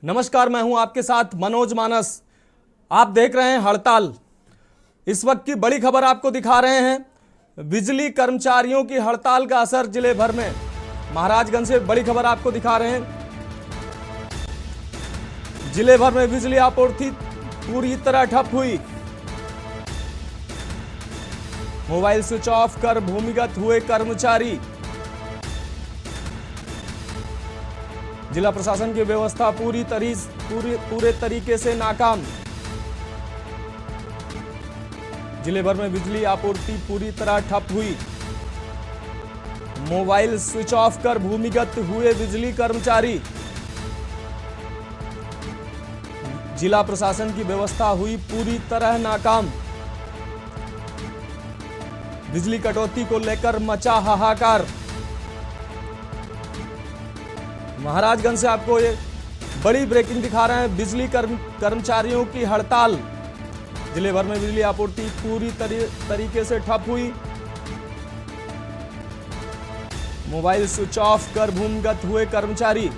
नमस्कार, मैं हूं आपके साथ मनोज मानस। आप देख रहे हैं हड़ताल। इस वक्त की बड़ी खबर आपको दिखा रहे हैं। बिजली कर्मचारियों की हड़ताल का असर जिले भर में। महाराजगंज से बड़ी खबर आपको दिखा रहे हैं। जिले भर में बिजली आपूर्ति पूरी तरह ठप हुई। मोबाइल स्विच ऑफ कर भूमिगत हुए कर्मचारी। जिला प्रशासन की व्यवस्था पूरे तरीके से नाकाम। जिले भर में बिजली आपूर्ति पूरी तरह ठप हुई। मोबाइल स्विच ऑफ कर भूमिगत हुए बिजली कर्मचारी। जिला प्रशासन की व्यवस्था हुई पूरी तरह नाकाम। बिजली कटौती को लेकर मचा हाहाकार। महाराजगंज से आपको ये बड़ी ब्रेकिंग दिखा रहे हैं। बिजली कर्मचारियों की हड़ताल। जिले भर में बिजली आपूर्ति पूरी तरीके से ठप हुई। मोबाइल स्विच ऑफ कर भूमिगत हुए कर्मचारी।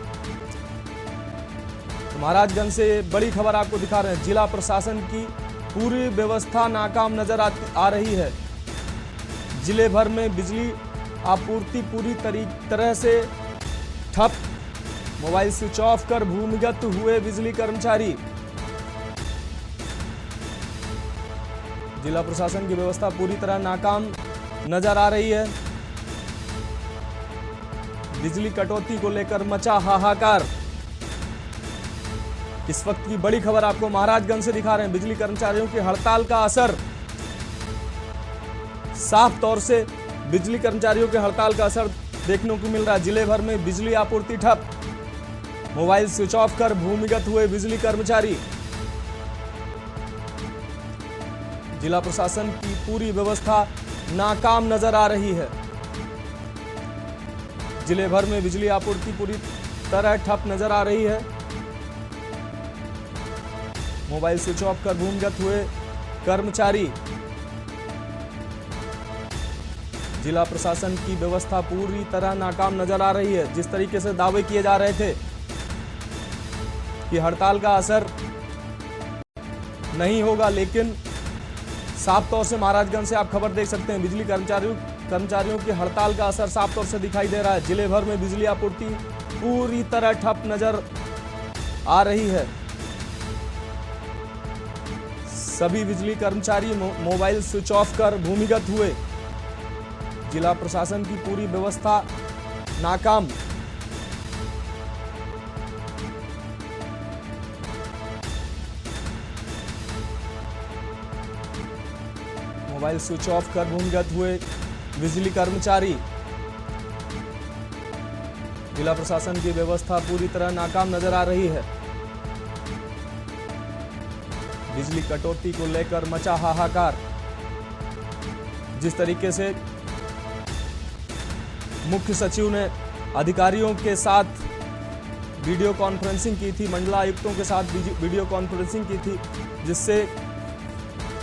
तो महाराजगंज से बड़ी खबर आपको दिखा रहे हैं। जिला प्रशासन की पूरी व्यवस्था नाकाम नजर आ रही है। जिले भर में बिजली आपूर्ति पूरी तरह से ठप। मोबाइल स्विच ऑफ कर भूमिगत हुए बिजली कर्मचारी। जिला प्रशासन की व्यवस्था पूरी तरह नाकाम नजर आ रही है। बिजली कटौती को लेकर मचा हाहाकार। इस वक्त की बड़ी खबर आपको महाराजगंज से दिखा रहे हैं। बिजली कर्मचारियों की हड़ताल का असर। साफ तौर से बिजली कर्मचारियों के हड़ताल का असर देखने को मिल रहा है। जिले भर में बिजली आपूर्ति ठप। मोबाइल स्विच ऑफ कर भूमिगत हुए बिजली कर्मचारी। जिला प्रशासन की पूरी व्यवस्था नाकाम नजर आ रही है। जिले भर में बिजली आपूर्ति पूरी तरह ठप नजर आ रही है। मोबाइल स्विच ऑफ कर भूमिगत हुए कर्मचारी। जिला प्रशासन की व्यवस्था पूरी तरह नाकाम नजर आ रही है। जिस तरीके से दावे किए जा रहे थे कि हड़ताल का असर नहीं होगा, लेकिन साफ तौर से महाराजगंज से आप खबर देख सकते हैं। बिजली कर्मचारियों की हड़ताल का असर साफ तौर से दिखाई दे रहा है। जिले भर में बिजली आपूर्ति पूरी तरह ठप नजर आ रही है। सभी बिजली कर्मचारी मोबाइल स्विच ऑफ कर भूमिगत हुए। जिला प्रशासन की पूरी व्यवस्था नाकाम। मोबाइल स्विच ऑफ कर भूमिगत हुए बिजली कर्मचारी। जिला प्रशासन की व्यवस्था पूरी तरह नाकाम नजर आ रही है। बिजली कटौती को लेकर मचा हाहाकार। जिस तरीके से मुख्य सचिव ने अधिकारियों के साथ वीडियो कॉन्फ्रेंसिंग की थी, मंडलायुक्तों के साथ वीडियो कॉन्फ्रेंसिंग की थी, जिससे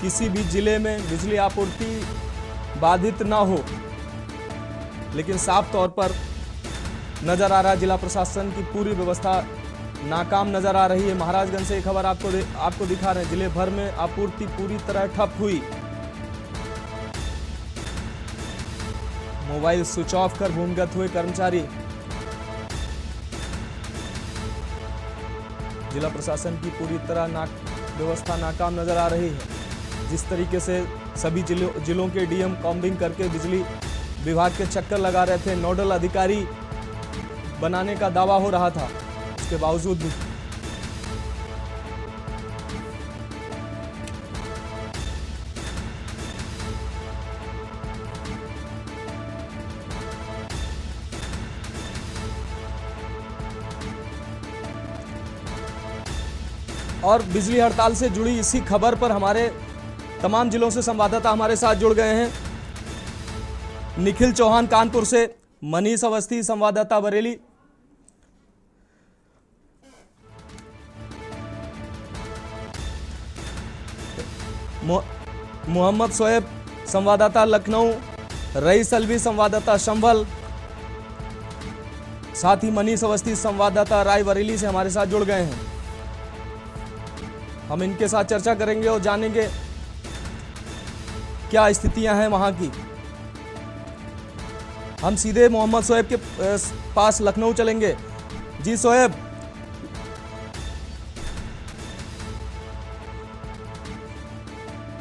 किसी भी जिले में बिजली आपूर्ति बाधित ना हो, लेकिन साफ तौर पर नजर आ रहा है जिला प्रशासन की पूरी व्यवस्था नाकाम नजर आ रही है। महाराजगंज से ये खबर आपको दिखा रहे हैं। जिले भर में आपूर्ति पूरी तरह ठप हुई। मोबाइल स्विच ऑफ कर भूमिगत हुए कर्मचारी। जिला प्रशासन की पूरी तरह व्यवस्था नाकाम नजर आ रही है। जिस तरीके से सभी जिलों के डीएम कॉम्बिंग करके बिजली विभाग के चक्कर लगा रहे थे, नोडल अधिकारी बनाने का दावा हो रहा था, उसके बावजूद भी और बिजली हड़ताल से जुड़ी इसी खबर पर हमारे तमाम जिलों से संवाददाता हमारे साथ जुड़ गए हैं। निखिल चौहान कानपुर से, मनीष अवस्थी संवाददाता बरेली। मोहम्मद शोएब संवाददाता लखनऊ, रईस अलवी संवाददाता संभल, साथ ही मनीष अवस्थी संवाददाता रायबरेली से हमारे साथ जुड़ गए हैं। हम इनके साथ चर्चा करेंगे और जानेंगे क्या स्थितियां हैं वहां की। हम सीधे मोहम्मद शोएब के पास लखनऊ चलेंगे। जी शोएब,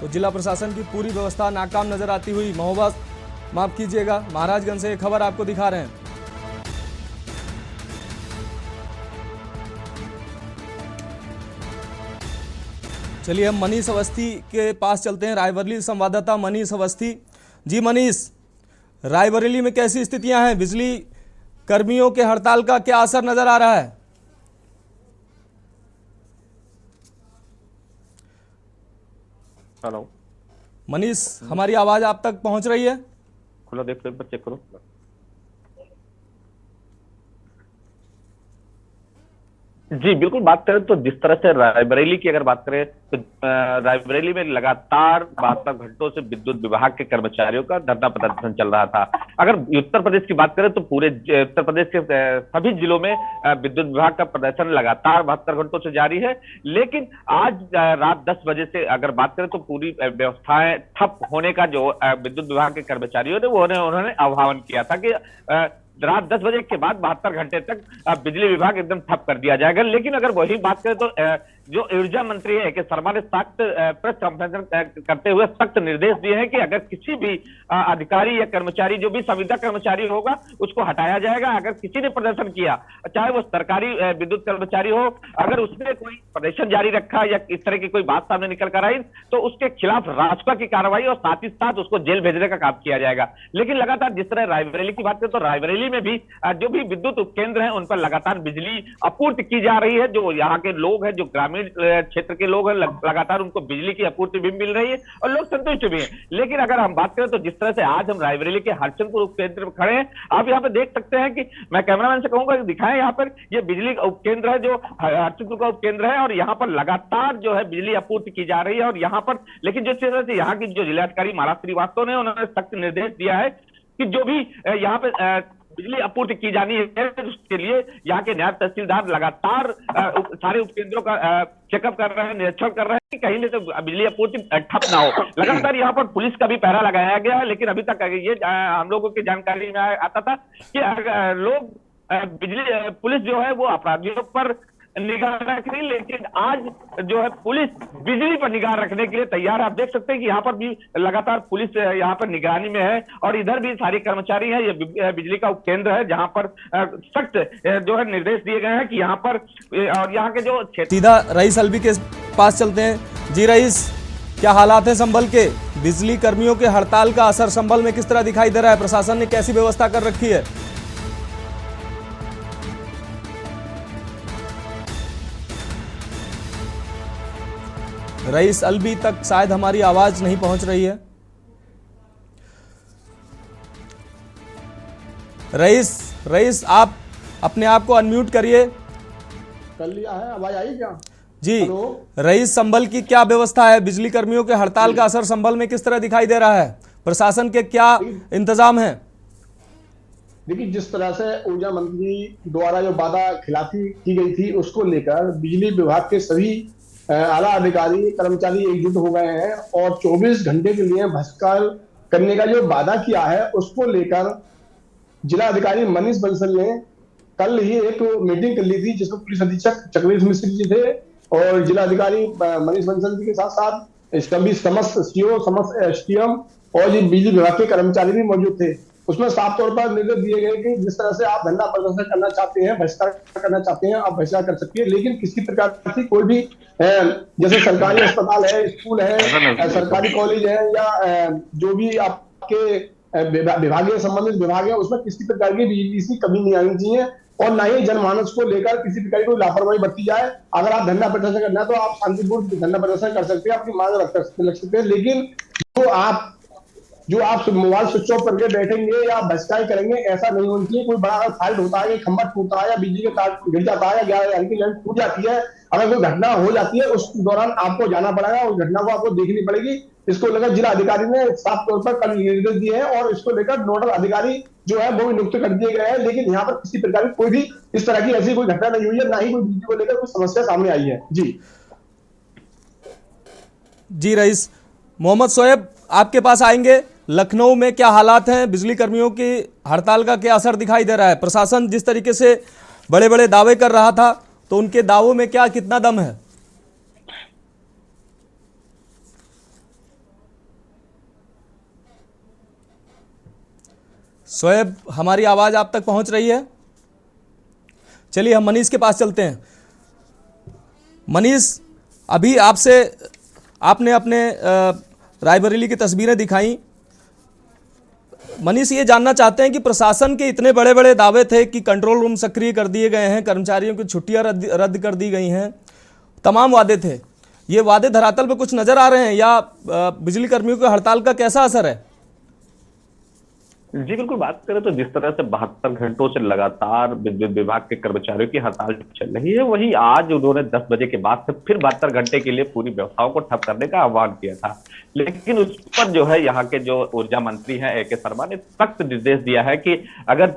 तो जिला प्रशासन की पूरी व्यवस्था नाकाम नजर आती हुई महोबा, माफ कीजिएगा, महाराजगंज से एक खबर आपको दिखा रहे हैं। चलिए हम मनीष अवस्थी के पास चलते हैं, रायबरेली संवाददाता मनीष अवस्थी। जी मनीष, रायबरेली में कैसी स्थितियां हैं? बिजली कर्मियों के हड़ताल का क्या असर नजर आ रहा है? हेलो मनीष, हमारी आवाज आप तक पहुंच रही है? खुला देख लो, एक बार चेक करो। जी बिल्कुल, बात करें तो जिस तरह से रायबरेली की अगर बात करें तो रायबरेली में लगातार 72 घंटों से विद्युत विभाग के कर्मचारियों का धरना प्रदर्शन चल रहा था। अगर उत्तर प्रदेश की बात करें तो पूरे उत्तर प्रदेश के सभी जिलों में विद्युत विभाग का प्रदर्शन लगातार 72 घंटों से जारी है। लेकिन आज रात 10 बजे से अगर बात करें तो पूरी व्यवस्थाएं ठप होने का जो विद्युत विभाग के कर्मचारियों ने उन्होंने आह्वान किया था कि रात 10 बजे के बाद 72 घंटे तक बिजली विभाग एकदम ठप कर दिया जाएगा। लेकिन अगर वही बात करें तो जो ऊर्जा मंत्री है के शर्मा ने सख्त प्रेस कॉन्फ्रेंस करते हुए सख्त निर्देश दिए हैं कि अगर किसी भी अधिकारी या कर्मचारी, जो भी संविदा कर्मचारी होगा, उसको हटाया जाएगा। अगर किसी ने प्रदर्शन किया, चाहे वो सरकारी विद्युत कर्मचारी हो, अगर उसने कोई प्रदर्शन जारी रखा या इस तरह की कोई बात सामने निकल कर आई तो उसके खिलाफ राजपा की कार्रवाई और साथ ही साथ उसको जेल भेजने का काम किया जाएगा। लेकिन लगातार जिस तरह रायबरेली की बात करें तो रायबरेली में भी जो भी विद्युत उपकेंद्र है उन पर लगातार बिजली आपूर्ति की जा रही है। जो यहाँ के लोग हैं, जो ग्रामीण क्षेत्र के लोग हैं, लगातार उनको बिजली की आपूर्ति भी मिल रही है और लोग संतुष्ट भी हैं। लेकिन अगर हम बात करें तो जिस तरह से आज हम रायबरेली के हरचंदपुर उपकेंद्र में खड़े हैं, आप यहाँ पे देख सकते हैं कि मैं कैमरामैन से कहूंगा कि दिखाएं, यहाँ पर ये बिजली का उपकेंद्र है, जो हरचंदपुर का उपकेंद्र है, और यहाँ पर लगातार जो है बिजली आपूर्ति की जा रही है। और यहाँ पर लेकिन जिस तरह से यहाँ की जो जिलाधिकारी महाराज श्रीवास्तव ने उन्होंने सख्त निर्देश दिया है कि जो भी यहाँ पे बिजली आपूर्ति की जानी है उसके लिए यहाँ के नायब तहसीलदार लगातार सारे उपकेंद्रों का चेकअप कर रहे हैं, निरीक्षण कर रहे हैं कि कहीं से बिजली आपूर्ति ठप ना हो। लगातार यहाँ पर पुलिस का भी पहरा लगाया गया है। लेकिन अभी तक ये हम लोगों की जानकारी में आता था कि लोग पुलिस जो है वो अपराधियों पर निगाह रख रही, लेकिन आज जो है पुलिस बिजली पर निगाह रखने के लिए तैयार है। आप देख सकते हैं कि यहाँ पर भी लगातार पुलिस यहाँ पर निगरानी में है और इधर भी सारे कर्मचारी हैं। ये बिजली का उपकेंद्र है जहाँ पर सख्त जो है निर्देश दिए गए हैं कि यहाँ पर और यहाँ के जो सीधा रईस अलवी के पास चलते हैं। जी रईस, क्या हालात है संभल के? बिजली कर्मियों के हड़ताल का असर संभल में किस तरह दिखाई दे रहा है? प्रशासन ने कैसी व्यवस्था कर रखी है? रईस अलवी तक शायद हमारी आवाज नहीं पहुंच रही है। रईस आप अपने आप को अनम्यूट करिए। कर लिया है, आवाज आई क्या? जी रईस, संभल की क्या व्यवस्था है? बिजली कर्मियों के हड़ताल का असर संभल में किस तरह दिखाई दे रहा है? प्रशासन के क्या इंतजाम है? देखिए, जिस तरह से ऊर्जा मंत्री द्वारा जो वादा खिलाफी की गई थी उसको लेकर बिजली विभाग के सभी आला अधिकारी कर्मचारी एकजुट हो गए हैं और 24 घंटे के लिए बहिष्कार करने का जो वादा किया है उसको लेकर जिला अधिकारी मनीष बंसल ने कल ही एक मीटिंग कर ली थी, जिसमें पुलिस अधीक्षक चक्रवेश मिश्र जी थे और जिला अधिकारी मनीष बंसल जी के साथ साथ समस्त सीओ, समस्त एसडीएम और बिजली विभाग के कर्मचारी भी मौजूद थे। उसमें साफ तौर पर निर्देश दिए गए कि जिस तरह से आप धरना प्रदर्शन करना चाहते हैं, बहिष्कार करना चाहते हैं, आप बहिष्कार कर सकते हैं, लेकिन किसी प्रकार की कोई भी जैसे सरकारी अस्पताल है, स्कूल है, सरकारी कॉलेज है या जो भी आपके विभागीय संबंधित विभाग है, उसमें किसी प्रकार की बिजली की कमी नहीं आनी चाहिए और ना ही जनमानस को लेकर किसी प्रकार की कोई लापरवाही बरती जाए। अगर आप धरना प्रदर्शन करना है तो आप शांतिपूर्ण धरना प्रदर्शन कर सकते हैं, अपनी मांग रख सकते हैं, लेकिन जो आप मोबाइल स्विच ऑफ करके बैठेंगे या बहिष्कार करेंगे, ऐसा नहीं होना चाहिए। कोई बड़ा फाल्ट होता है, खंभा टूटता है या बिजली के तार गिर जाता है या हल्की लाइन टूट जाती है, अगर कोई घटना हो जाती है उस दौरान आपको जाना पड़ेगा, उस घटना को आपको देखनी पड़ेगी इसको लेकर जिला अधिकारी ने साफ तौर पर कल निर्देश दिए हैं और इसको लेकर नोडल अधिकारी जो है वो भी नियुक्त कर दिए गए हैं। लेकिन यहाँ पर किसी प्रकार की कोई भी इस तरह की ऐसी कोई घटना नहीं हुई है, ना ही कोई बिजली को लेकर कोई समस्या सामने आई है। जी रईस, मोहम्मद शोएब आपके पास आएंगे। लखनऊ में क्या हालात हैं? बिजली कर्मियों की हड़ताल का क्या असर दिखाई दे रहा है? प्रशासन जिस तरीके से बड़े बड़े दावे कर रहा था, तो उनके दावों में क्या कितना दम है? शोएब, हमारी आवाज आप तक पहुंच रही है? चलिए हम मनीष के पास चलते हैं। मनीष, अभी आपने अपने रायबरेली की तस्वीरें दिखाई। मनीष, ये जानना चाहते हैं कि प्रशासन के इतने बड़े बड़े दावे थे कि कंट्रोल रूम सक्रिय कर दिए गए हैं, कर्मचारियों की छुट्टियां रद्द कर दी गई हैं, तमाम वादे थे। ये वादे धरातल पे कुछ नजर आ रहे हैं या बिजली कर्मियों की हड़ताल का कैसा असर है? जी बिल्कुल, बात करें तो जिस तरह से 72 घंटों से लगातार विद्युत विभाग के कर्मचारियों की हड़ताल चल रही है, वहीं आज उन्होंने 10 बजे के बाद से फिर 72 घंटे के लिए पूरी व्यवस्थाओं को ठप करने का आह्वान किया था। लेकिन उस पर जो है यहाँ के जो ऊर्जा मंत्री हैं AK शर्मा ने सख्त निर्देश दिया है कि अगर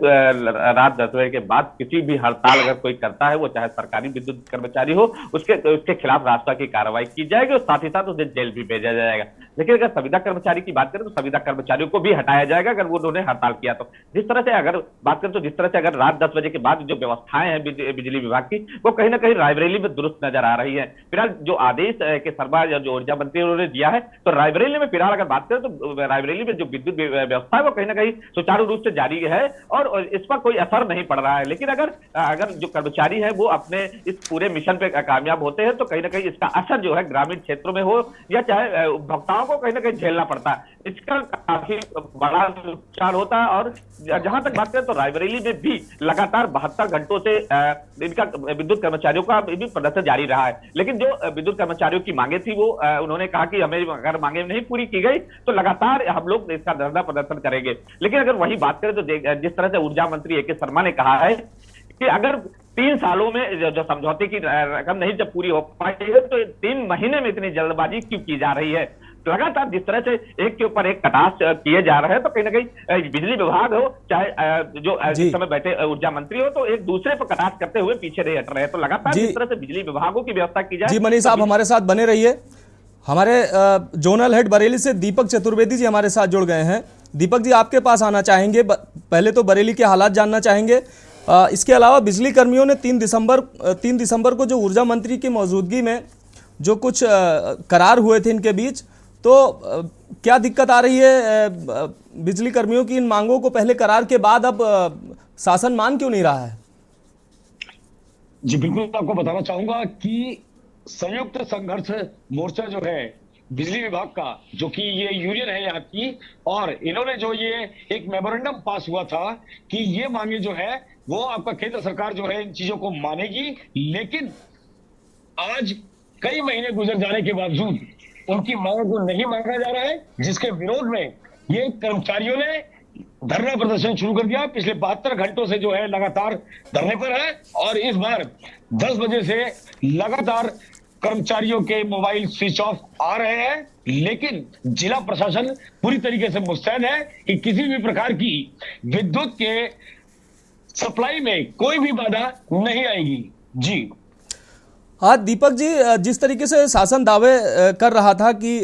रात 10 बजे के बाद किसी भी हड़ताल अगर कोई करता है, वो चाहे सरकारी विद्युत कर्मचारी हो, उसके खिलाफ रास्ता की कार्रवाई की जाएगी और साथ ही साथ उसे जेल भी भेजा जाएगा। लेकिन अगर संविदा कर्मचारी की बात करें तो संविदा कर्मचारियों को भी हटाया जाएगा अगर उन्होंने हड़ताल किया तो। जिस तरह से अगर बात करें तो जिस तरह से अगर रात 10 बजे के बाद जो व्यवस्थाएं हैं बिजली विभाग की, वो कहीं ना कहीं रायबरेली में दुरुस्त नजर आ रही है। फिलहाल जो आदेश के शर्मा जो ऊर्जा मंत्री उन्होंने दिया है, तो रायबरेली में फिलहाल अगर बात करें तो रायबरेली में जो विद्युत व्यवस्था है वो कहीं ना कहीं सुचारू रूप से जारी है और इस पर कोई असर नहीं पड़ रहा है। लेकिन अगर जो कर्मचारी है वो अपने इस पूरे मिशन पे कामयाब होते हैं तो कहीं ना कहीं इसका असर जो है ग्रामीण क्षेत्रों में हो या चाहे उपभोक्ताओं को कहीं ना कहीं झेलना पड़ता है, इसका काफी बड़ा नुकसान होता है। और जहां तक बात करें तो रायबरेली में भी लगातार 72 घंटों से इनका विद्युत कर्मचारियों का भी प्रदर्शन जारी रहा है। लेकिन जो विद्युत कर्मचारियों की मांगे थी वो उन्होंने कहा कि हमें अगर मांगे नहीं पूरी की गई तो लगातार हम लोग इसका धरना प्रदर्शन करेंगे। लेकिन अगर वही बात करें तो जिस तरह से ऊर्जा मंत्री AK शर्मा ने कहा है कि अगर 3 सालों में जो समझौते की रकम नहीं जब पूरी हो पाई है तो 3 महीने में इतनी जल्दबाजी क्यों की जा रही है। लगातार जिस तरह से एक के ऊपर एक कटाक्ष किए जा रहे हैं, तो कहीं ना कहीं बिजली विभाग हो चाहे जो इस समय बैठे ऊर्जा मंत्री हो, तो एक दूसरे पर कटाक्ष करते हुए पीछे नहीं हट रहे हैं। तो लगातार जिस तरह से बिजली विभागों की व्यवस्था की जाए। जी मनीष, आप हमारे साथ बने रहिए। हमारे जोनल हेड बरेली से दीपक चतुर्वेदी जी हमारे साथ जुड़ गए हैं। दीपक जी, आपके पास आना चाहेंगे। पहले तो बरेली के हालात जानना चाहेंगे। इसके अलावा बिजली कर्मियों ने 3 दिसंबर को जो ऊर्जा मंत्री की मौजूदगी में जो कुछ करार हुए थे इनके बीच, तो क्या दिक्कत आ रही है बिजली कर्मियों की इन मांगों को पहले करार के बाद अब शासन मान क्यों नहीं रहा है? जी बिल्कुल, आपको बताना चाहूंगा कि संयुक्त संघर्ष मोर्चा जो है बिजली विभाग का, जो कि ये यूनियन है यहाँ की, और इन्होंने जो ये एक मेमोरेंडम पास हुआ था कि ये मांगे जो है वो आपका केंद्र सरकार जो है इन चीजों को मानेगी। लेकिन आज कई महीने गुजर जाने के बावजूद उनकी मांगों को नहीं मांगा जा रहा है, जिसके विरोध में ये कर्मचारियों ने धरना प्रदर्शन शुरू कर दिया। पिछले 72 घंटों से जो है लगातार धरने पर है और इस बार 10 बजे से लगातार कर्मचारियों के मोबाइल स्विच ऑफ आ रहे हैं। लेकिन जिला प्रशासन पूरी तरीके से मुस्तैद है कि किसी भी प्रकार की विद्युत के सप्लाई में कोई भी बाधा नहीं आएगी। जी हाँ दीपक जी, जिस तरीके से शासन दावे कर रहा था कि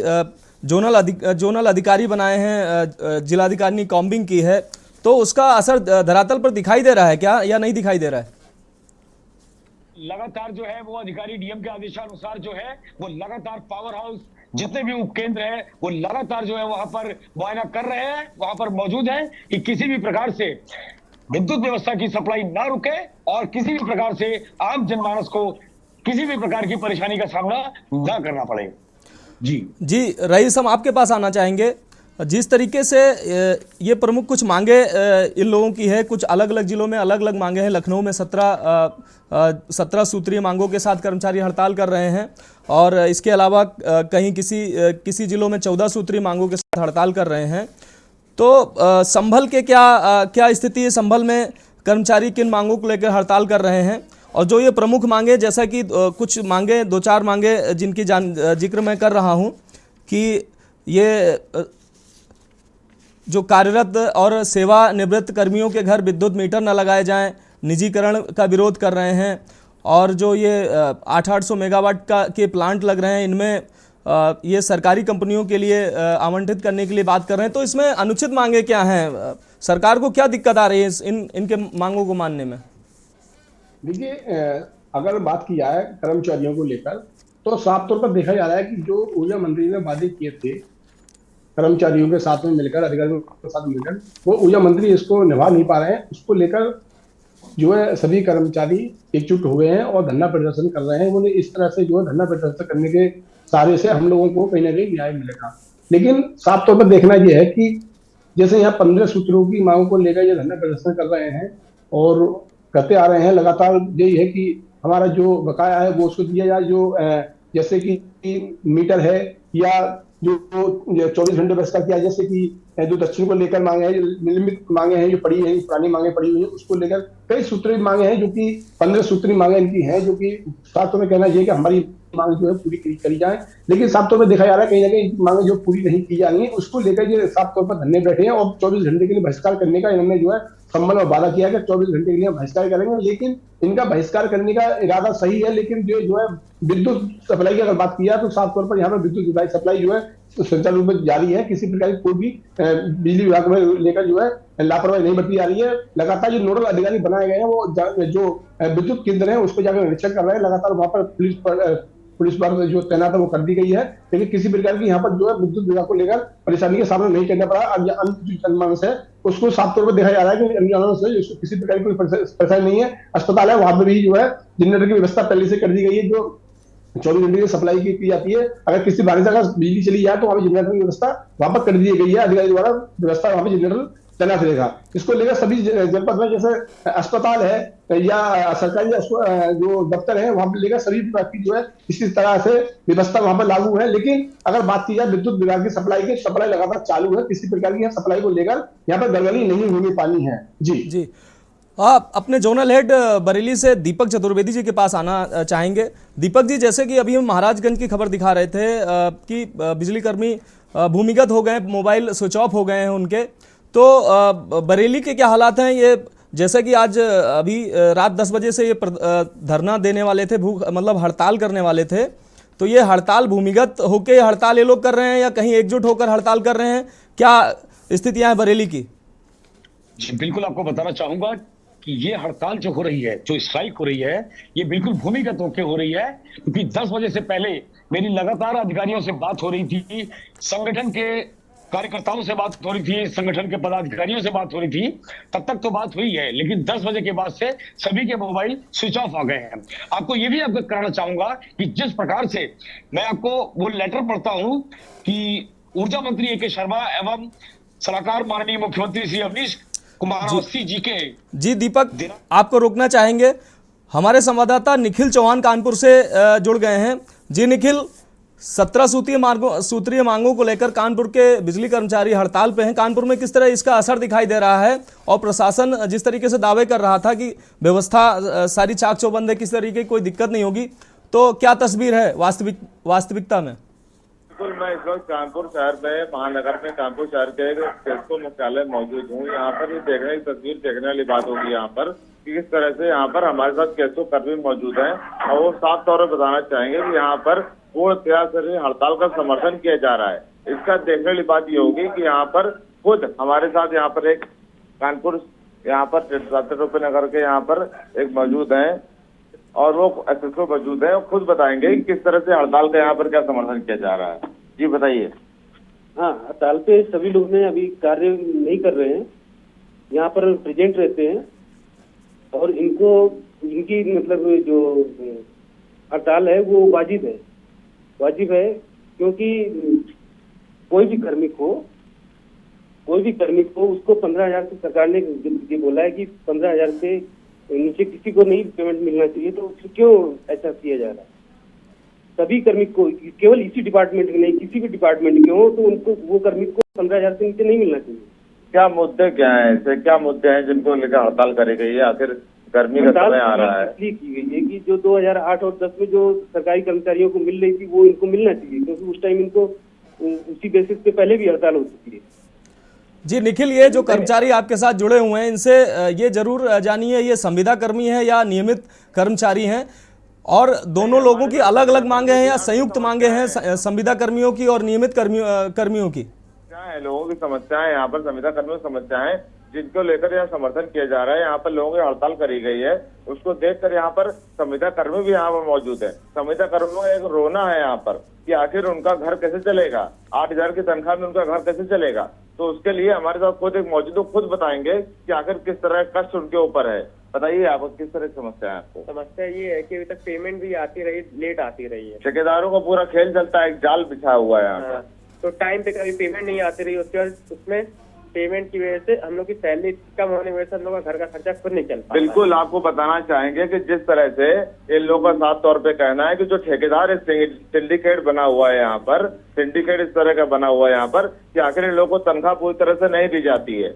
जोनल अधिकारी बनाए हैं, जिलाधिकारी ने कॉम्बिंग की है, तो उसका असर धरातल पर दिखाई दे रहा है क्या या नहीं दिखाई दे रहा है? लगातार जो है वो अधिकारी डीएम के आदेशानुसार जो है वो लगातार पावर हाउस जितने भी उपकेंद्र है वो लगातार जो है वहां पर मुआयना कर रहे हैं, वहां पर मौजूद हैं कि किसी भी प्रकार से विद्युत व्यवस्था की सप्लाई ना रुके और किसी भी प्रकार से आम जनमानस को किसी भी प्रकार की परेशानी का सामना ना करना पड़े। जी रईस, हम आपके पास आना चाहेंगे। जिस तरीके से ये प्रमुख कुछ मांगे इन लोगों की है, कुछ अलग अलग जिलों में अलग अलग मांगे हैं। लखनऊ में 17 सूत्रीय मांगों के साथ कर्मचारी हड़ताल कर रहे हैं और इसके अलावा कहीं किसी जिलों में 14 सूत्रीय मांगों के साथ हड़ताल कर रहे हैं। तो संभल के क्या स्थिति है? संभल में कर्मचारी किन मांगों को लेकर हड़ताल कर रहे हैं? और जो ये प्रमुख मांगे, जैसा कि कुछ मांगे, 2-4 मांगे जिनकी जिक्र मैं कर रहा हूँ कि ये जो कार्यरत और सेवानिवृत्त कर्मियों के घर विद्युत मीटर न लगाए जाएं, निजीकरण का विरोध कर रहे हैं। और जो ये 800 मेगावाट के प्लांट लग रहे हैं, इनमें ये सरकारी कंपनियों के लिए आवंटित करने के लिए बात कर रहे हैं। तो इसमें अनुचित मांगे क्या हैं? सरकार को क्या दिक्कत आ रही है इनके मांगों को मानने में? देखिए, अगर बात की जाए कर्मचारियों को लेकर, तो साफ तौर पर देखा जा रहा है कि जो ऊर्जा मंत्री ने वादे किए थे कर्मचारियों के साथ में मिलकर, अधिकारियों के साथ मिलकर, वो ऊर्जा मंत्री इसको निभा नहीं पा रहे हैं। उसको लेकर जो है सभी कर्मचारी एकजुट हो गए हैं और धरना प्रदर्शन कर रहे हैं। उन्हें इस तरह से जो है धरना प्रदर्शन करने के सहारे से हम लोगों को कहीं ना कहीं न्याय मिलेगा। लेकिन साफ तौर पर देखना यह है कि जैसे यहाँ 15 सूत्रों की मांगों को लेकर ये धरना प्रदर्शन कर रहे हैं और करते आ रहे हैं लगातार, यही है कि हमारा जो बकाया है वो उसको दिया जाए। जो जैसे कि मीटर है या जो 24 घंटे व्यवस्था किया, जैसे कि जो दक्षिण को लेकर मांगे हैं, निलंबित मांगे हैं, जो पड़ी हैं, पुरानी मांगे पड़ी हुई है, उसको लेकर कई सूत्री मांगे हैं, जो कि 15 सूत्री मांगे इनकी हैं, जो कि साफ तौर में कहना चाहिए कि हमारी मांग जो है पूरी करी जाए। लेकिन साफ तौर पर देखा जा रहा है कहीं ना कहीं मांगे जो पूरी नहीं की जा रही है, उसको लेकर ये साफ तौर पर धरने बैठे हैं और 24 घंटे के लिए बहिष्कार करने का इन्होंने जो है संबंध में वादा किया है कि 24 घंटे के लिए बहिष्कार करेंगे। लेकिन इनका बहिष्कार करने का इरादा सही है, लेकिन जो है विद्युत सप्लाई की अगर बात की जाए तो साफ तौर पर यहाँ पर विद्युत सप्लाई जो है सुचारू रूप में जारी है। किसी प्रकार की कोई भी बिजली विभाग में लेकर जो है लापरवाही नहीं बरती जा रही है। लगातार जो नोडल अधिकारी बनाए गए हैं वो जो विद्युत केंद्र है उस पर जाकर निरीक्षण कर रहे हैं। लगातार वहां पर पुलिस बल जो तैनात है वो कर दी गई है, लेकिन किसी प्रकार की यहाँ पर जो है विद्युत विभाग को लेकर परेशानी का सामना नहीं करना पड़ा। अब अन्य जनमानस है उसको साफ तौर पर देखा जा रहा है कि अन्य जनमानस है उसको किसी प्रकार की कोई परेशानी नहीं है। अस्पताल है वहां पर भी जो है जनरेटर की व्यवस्था पहले से कर दी गई है, जो 24 घंटे की सप्लाई की जाती है। अगर किसी बारिश से अगर बिजली चली जाए तो वहां पर जनरेटर की व्यवस्था वहां पर कर दी गई है, अधिकारी द्वारा व्यवस्था वहां पर जनरेटर तैनात रहेगा। इसको लेकर सभी जनपद में जैसे अस्पताल है या सरकारी जो दफ्तर है वहां पर लेकर सभी विभाग की जो है इसी तरह से व्यवस्था वहां पर लागू है। लेकिन अगर बात की जाए विद्युत विभाग की सप्लाई लगातार चालू है, किसी प्रकार की सप्लाई को लेकर यहाँ पर गड़बड़ी नहीं होने पानी है। जी आप अपने जोनल हेड बरेली से दीपक चतुर्वेदी जी के पास आना चाहेंगे। दीपक जी, जैसे कि अभी हम महाराजगंज की खबर दिखा रहे थे कि बिजली कर्मी भूमिगत हो गए, मोबाइल स्विच ऑफ हो गए हैं उनके, तो बरेली के क्या हालात हैं? ये जैसे कि आज अभी रात 10 बजे से ये धरना देने वाले थे, मतलब हड़ताल करने वाले थे, तो ये हड़ताल भूमिगत होके हड़ताल ये लोग कर रहे हैं या कहीं एकजुट होकर हड़ताल कर रहे हैं? क्या स्थितियां हैं बरेली की? जी बिल्कुल, आपको बताना चाहूंगा कि ये हड़ताल जो हो रही है, जो स्ट्राइक हो रही है, ये बिल्कुल भूमिगत होकर हो रही है। क्योंकि 10 बजे से पहले मेरी लगातार अधिकारियों से बात हो रही थी, संगठन के कार्यकर्ताओं से बात हो रही थी, संगठन के पदाधिकारियों से बात हो रही थी, तब तक तो बात हुई है। लेकिन 10 बजे के बाद से सभी के मोबाइल स्विच ऑफ आ गए हैं। आपको ये भी अवगत कराना चाहूंगा कि जिस प्रकार से मैं आपको वो लेटर पढ़ता हूं कि ऊर्जा मंत्री ए के शर्मा एवं सलाहकार माननीय मुख्यमंत्री श्री अवनीश कुमार अवस्थी जी के। जी दीपक, आपको रोकना चाहेंगे, हमारे संवाददाता निखिल चौहान कानपुर से जुड़ गए हैं। जी निखिल, 17 सूत्रीय मांगों को लेकर कानपुर के बिजली कर्मचारी हड़ताल पे हैं। कानपुर में किस तरह इसका असर दिखाई दे रहा है, और प्रशासन जिस तरीके से दावे कर रहा था कि व्यवस्था सारी चाक चौबंद है, किस तरीके की कोई दिक्कत नहीं होगी, तो क्या तस्वीर है वास्तविकता में? बिल्कुल, मैं इस वक्त कानपुर शहर में, महानगर में कानपुर शहर के केस्को मुख्यालय मौजूद हूँ। यहाँ पर ये देखने की तस्वीर देखने वाली बात होगी यहाँ पर कि किस तरह से यहाँ पर हमारे साथ केस्को कर्मी मौजूद हैं और वो साफ तौर पर बताना चाहेंगे कि यहाँ पर पूर्ण तरह से हड़ताल का समर्थन किया जा रहा है। इसका देखने वाली बात ये होगी कि यहाँ पर खुद हमारे साथ यहाँ पर एक कानपुर यहाँ पर रुपये नगर के यहाँ पर एक मौजूद है और वो एसएसओ मौजूद है, खुद बताएंगे कि किस तरह से हड़ताल का यहाँ पर क्या समर्थन किया जा रहा है। जी बताइए। हाँ, हड़ताल पे सभी लोग ने अभी कार्य नहीं कर रहे हैं, यहाँ पर प्रेजेंट रहते हैं और इनको इनकी मतलब जो हड़ताल है वो वाजिब है क्योंकि कोई भी कार्मिक हो उसको 15,000 से सरकार ने ये बोला है कि 15,000 से नीचे किसी को नहीं पेमेंट मिलना चाहिए, तो क्यों ऐसा किया जा रहा है? सभी कार्मिक को, केवल इसी डिपार्टमेंट के नहीं, किसी भी डिपार्टमेंट के हो तो उनको वो कार्मिक को 15,000 से नीचे नहीं मिलना चाहिए। क्या मुद्दे क्या है ऐसे, क्या मुद्दे हैं जिनको लेकर हड़ताल करी गई है? आखिर गर्मी का समय आ रहा है, इसलिए की गई है कि जो 2008 और 10 में जो सरकारी कर्मचारियों को मिल रही थी वो इनको मिलना चाहिए, क्योंकि उस टाइम इनको उसी बेसिस पे पहले भी हड़ताल हो चुकी है। जी निखिल, ये जो कर्मचारी आपके साथ जुड़े हुए हैं इनसे ये जरूर जानिए, ये संविदा कर्मी है या नियमित कर्मचारी हैं, और दोनों लोगों की अलग अलग मांगे हैं या संयुक्त मांगे हैं संविदा कर्मियों की और नियमित कर्मियों की? क्या है, लोगों की समस्याएं यहाँ पर, संविदा कर्मियों की समस्याएं जिनको लेकर यहाँ समर्थन किया जा रहा है, यहाँ पर लोगों की हड़ताल करी गई है, उसको देखकर यहाँ पर संविदा कर्मी भी यहाँ पर मौजूद है। संविदा कर्मियों का एक रोना है यहाँ पर कि आखिर उनका घर कैसे चलेगा, 8,000 की तनख्वाह में उनका घर कैसे चलेगा। तो उसके लिए हमारे साथ खुद एक मौजूद, खुद बताएंगे कि आखिर किस तरह का कष्ट उनके ऊपर है। बताइए आपको किस तरह की समस्या है आपको? समस्या ये है कि अभी तक पेमेंट भी आती रही, लेट आती रही है। ठेकेदारों का पूरा खेल चलता है, एक जाल बिछा हुआ है यहाँ पर। तो टाइम पे कभी पेमेंट नहीं आती रही, उसके बाद उसमें पेमेंट की वजह से हम लोग की सैलरी कम होने की वजह से हम लोग का घर का खर्चा खुद नहीं चल पाता। बिल्कुल, आपको बताना चाहेंगे कि जिस तरह से इन लोगों का साफ तौर पे कहना है कि जो ठेकेदार सिंडिकेट बना हुआ है यहाँ पर, सिंडिकेट इस तरह का बना हुआ है यहाँ पर कि आखिर इन लोगों को तनख्वाह पूरी तरह से नहीं दी जाती है।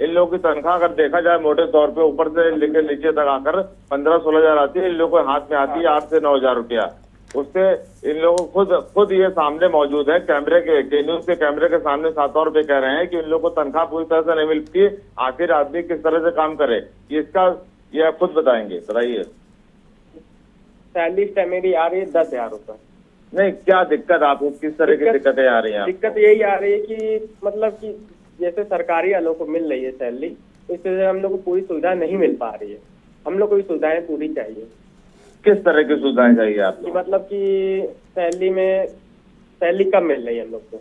इन लोगों की तनख्वाह अगर देखा जाए मोटे तौर पे ऊपर से लेकर नीचे तक आकर 15-16 हजार आती है, इन लोगों के हाथ में आती है 8 से 9 हजार रुपया। उससे इन लोगों खुद ये सामने मौजूद है, कैमरे के न्यूज के कैमरे के सामने साफ तौर पे कह रहे हैं कि इन लोगों को तनख्वाह पूरी तरह से नहीं मिलती, आखिर आदमी किस तरह से काम करे, ये आप खुद बताएंगे। बताइए। सैलरी मेरी आ रही है 10,000 रुपये। नहीं, क्या दिक्कत आपको, किस तरह की दिक्कतें आ रही हैं? दिक्कत यही आ रही है कि मतलब कि जैसे सरकारी वालों को मिल रही है सैलरी, इस वजह से हम लोग को पूरी सुविधा नहीं मिल पा रही है। हम लोग को भी सुविधाएं पूरी चाहिए। किस तरह की सुविधाएं चाहिए आपको? मतलब कि सैलरी कम मिल रही है हम लोग को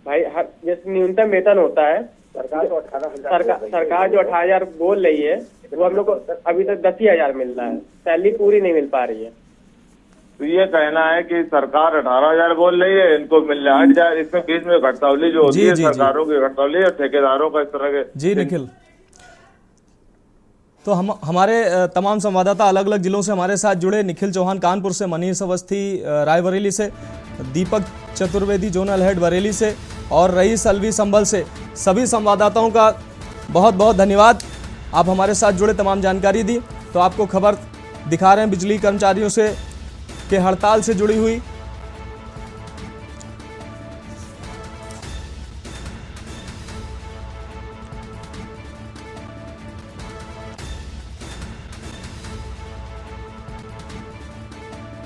भाई। हर जैसे न्यूनतम वेतन होता है, सरकार जो 18,000 बोल रही है, वो हम लोग को अभी तक 10,000 मिल रहा है, सैलरी पूरी नहीं मिल पा रही है। तो ये कहना है कि सरकार 18,000 बोल रही है, इनको मिल रहा है 8,000, इसमें बीच में घटतौली जो होती है सरकारों की घटतौली और ठेकेदारों का इस तरह के। जी निखिल, तो हमारे तमाम संवाददाता अलग अलग जिलों से हमारे साथ जुड़े। निखिल चौहान कानपुर से, मनीष अवस्थी रायबरेली से, दीपक चतुर्वेदी जोनल हेड बरेली से और रईस अलवी संभल से, सभी संवाददाताओं का बहुत बहुत धन्यवाद। आप हमारे साथ जुड़े, तमाम जानकारी दी। तो आपको खबर दिखा रहे हैं बिजली कर्मचारियों से के हड़ताल से जुड़ी हुई